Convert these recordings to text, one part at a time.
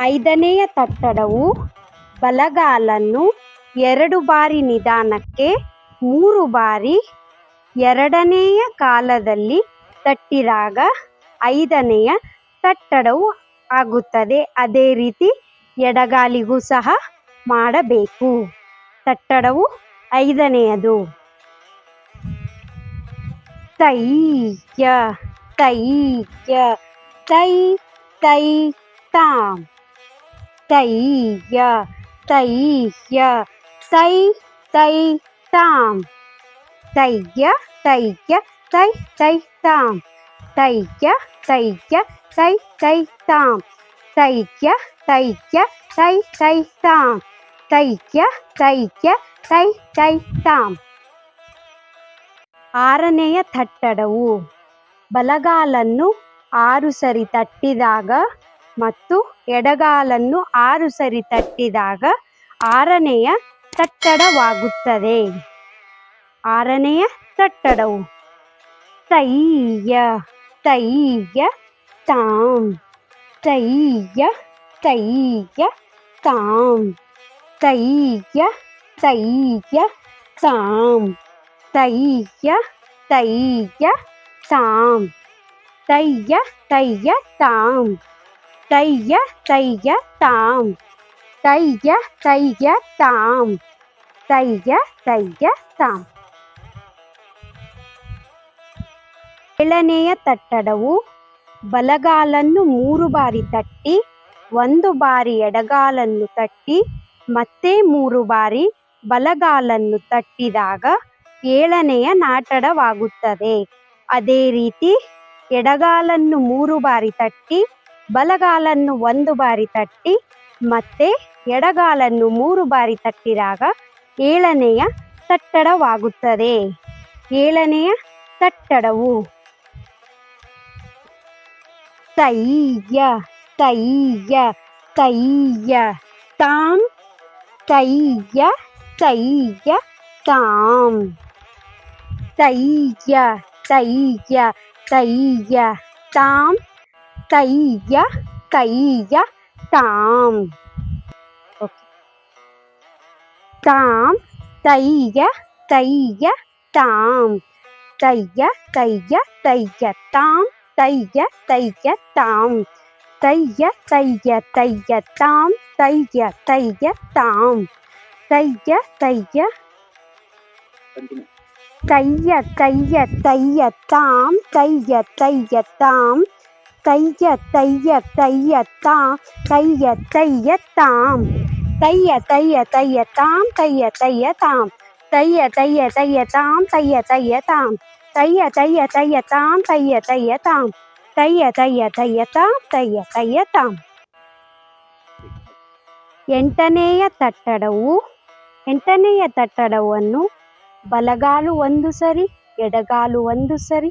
ಐದನೆಯ ತಟ್ಟಡವು ಬಲಗಾಲನ್ನು 2 ಬಾರಿ ನಿಧಾನಕ್ಕೆ 3 ಬಾರಿ ಎರಡನೆಯ ಕಾಲದಲ್ಲಿ ತಟ್ಟಿದಾಗ ಐದನೆಯ ತಟ್ಟಡವು ಆಗುತ್ತದೆ. ಅದೇ ರೀತಿ ಎಡಗಾಲಿಗೂ ಸಹ ಮಾಡಬೇಕು. ತಟ್ಟಡವು ಐದನೆಯದು. ತೈಯ ತೈಯ ತೈ ತೈ ತಾಂ. ತೈಯ ತೈಯ ತೈ ತೈ ತಾಂ. ತೈಯ ತೈಯ ತೈ ತೈ ತಾಂ. ತೈಯ ತೈಯ ತೈ ತೈ ತಾಂ. ತೈಯ ತೈಯ ತೈ ತೈ ತಾಂ. ತೈಯ ತೈಯ ತೈ ತೈ ತಾಂ. ಆರನೆಯ ತಟ್ಟಡವು ಬಲಗಾಲನ್ನು 6 ಸರಿ ತಟ್ಟಿದಾಗ ಮತ್ತು ಎಡಗಾಲನ್ನು 6 ಸರಿ ತಟ್ಟಿದಾಗ ಆರನೆಯ ತಟ್ಟಡವಾಗುತ್ತದೆ. ಆರನೆಯ ತಟ್ಟಡವು ತೈಯ ತೈಯ ತಾಂ. ತೈಯ ತೈಯ ತಾಂ. ತೈಯ ತೈಯ ತಾಂ. ತೈಯ ತೈಯ ತಾಂ. ತೈಯ ತೈಯ ತಾಂ. ತೈಯ ತೈಯ ತಾಂ. ತೈಯ ತೈಯ ತಾಂ. ತೈಯ ತೈಯ ತಾಂ. ಏಳನೆಯ ತಟ್ಟಡವು ಬಲಗಾಲನ್ನು 3 ಬಾರಿ ತಟ್ಟಿ 1 ಬಾರಿ ಎಡಗಾಲನ್ನು ತಟ್ಟಿ ಮತ್ತೆ 3 ಬಾರಿ ಬಲಗಾಲನ್ನು ತಟ್ಟಿದಾಗ ಏಳನೆಯ ನಾಟಡವಾಗುತ್ತದೆ. ಅದೇ ರೀತಿ ಎಡಗಾಲನ್ನು 3 ಬಾರಿ ತಟ್ಟಿ ಬಲಗಾಲನ್ನು 1 ಬಾರಿ ತಟ್ಟಿ ಮತ್ತೆ ಎಡಗಾಲನ್ನು 3 ಬಾರಿ ತಟ್ಟಿದಾಗ ಏಳನೆಯ ತಟ್ಟಡವಾಗುತ್ತದೆ. ಏಳನೆಯ ತಟ್ಟಡವು ತೈಯ ತೈಯ ತೈಯ ತಾಂ. ತೈಯ ತೈಯ ತಾಂ. ತೈಯ ತೈಯ ತೈಯ ತಾಂ. ತೈಯ ತೈಯ ತಾಂ. ತಾಂ. ತೈಯ ತೈಯ ತಾಂ. ತೈಯ ತೈಯ ತೈಯ ತಾಂ. ತೈಯ ತೈಯ ತಾಂ. ತೈಯ ತೈಯ ತೈಯ ತಾಂ. ತೈಯ ತೈಯ ತಾಂ. ತೈಯ ತೈಯ ತೈಯ ತೈಯ ತೈಯ ತಾಂ. ತೈಯ ತೈಯ ತಾಂ. ತೈಯ ತೈಯ ತೈಯ ತಾಂ. ತೈಯ ತೈಯ ತಾಂ. ತೈಯ ತೈಯ ತೈಯ ತಾಂ. ತೈಯ ತೈಯ ತಾಂ. ತೈಯ ತೈಯ ತೈಯ ತಾಂ. ತೈಯ ತೈಯ ತಾಂ. ತೈಯ ತೈಯ ತೈಯ ತಾಂ. ತೈಯ ತೈಯ ತಾಂ. ತೈಯ ತೈಯ ತೈಯ ತಾಂ. ತೈಯ ತೈಯ ತಾಂ. ಎಂಟನೆಯ ತಟ್ಟಡವನ್ನು ಬಲಗಾಲು 1 ಸರಿ ಎಡಗಾಲು 1 ಸರಿ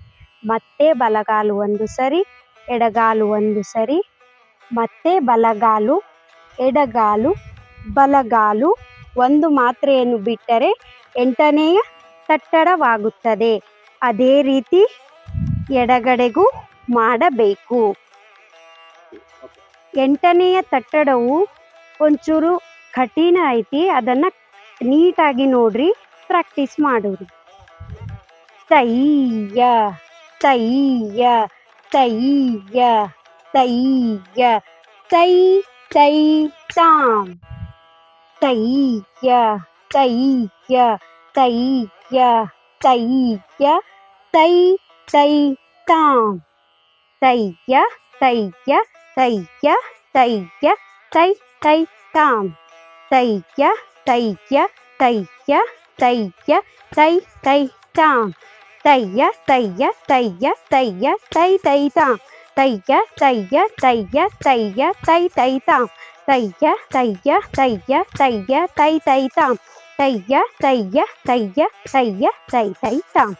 ಮತ್ತೆ ಬಲಗಾಲು 1 ಸರಿ ಎಡಗಾಲು 1 ಸರಿ ಮತ್ತೆ ಬಲಗಾಲು ಎಡಗಾಲು ಬಲಗಾಲು 1 ಮಾತ್ರೆಯನ್ನು ಬಿಟ್ಟರೆ ಎಂಟನೆಯ ತಟ್ಟಡವಾಗುತ್ತದೆ. ಅದೇ ರೀತಿ ಎಡಗಡೆಗೂ ಮಾಡಬೇಕು. ಎಂಟನೆಯ ತಟ್ಟಡವು ಒಂಚೂರು ಕಠಿಣ ಐತಿ, ಅದನ್ನು ನೀಟಾಗಿ ನೋಡ್ರಿ, ಪ್ರಾಕ್ಟೀಸ್ ಮಾಡೋರಿ. ತೈಯ ತೈಯ ತೈಯ ತೈಯ ತೈ ತೈ ತಾಂ. ತೈಯ ತೈಯ ತೈಯ ತೈಯ ತೈ ತೈ ತಾಂ. ತೈಯ ತೈಯ ತೈಯ ತೈಯ ತೈ ತೈ ತಾಂ. ತೈಯ ತೈಯ ತೈಯ ತೈಯ ತೈ ತೈ ತಾಂ. ತೈಯ ತೈಯ ತೈಯ ತೈಯ ತೈ ತೈ ತಾಂ. ತೈಯ ತೈಯ ತೈಯ ತೈಯ ತೈ ತೈ ತಾಂ. ತೈಯ ತೈಯ ತೈಯ ತೈಯ ತೈ ತೈ ತಾಂ. ತೈಯ ತೈಯ ತೈಯ ತೈಯ ತೈ ತೈ ತಾಂ.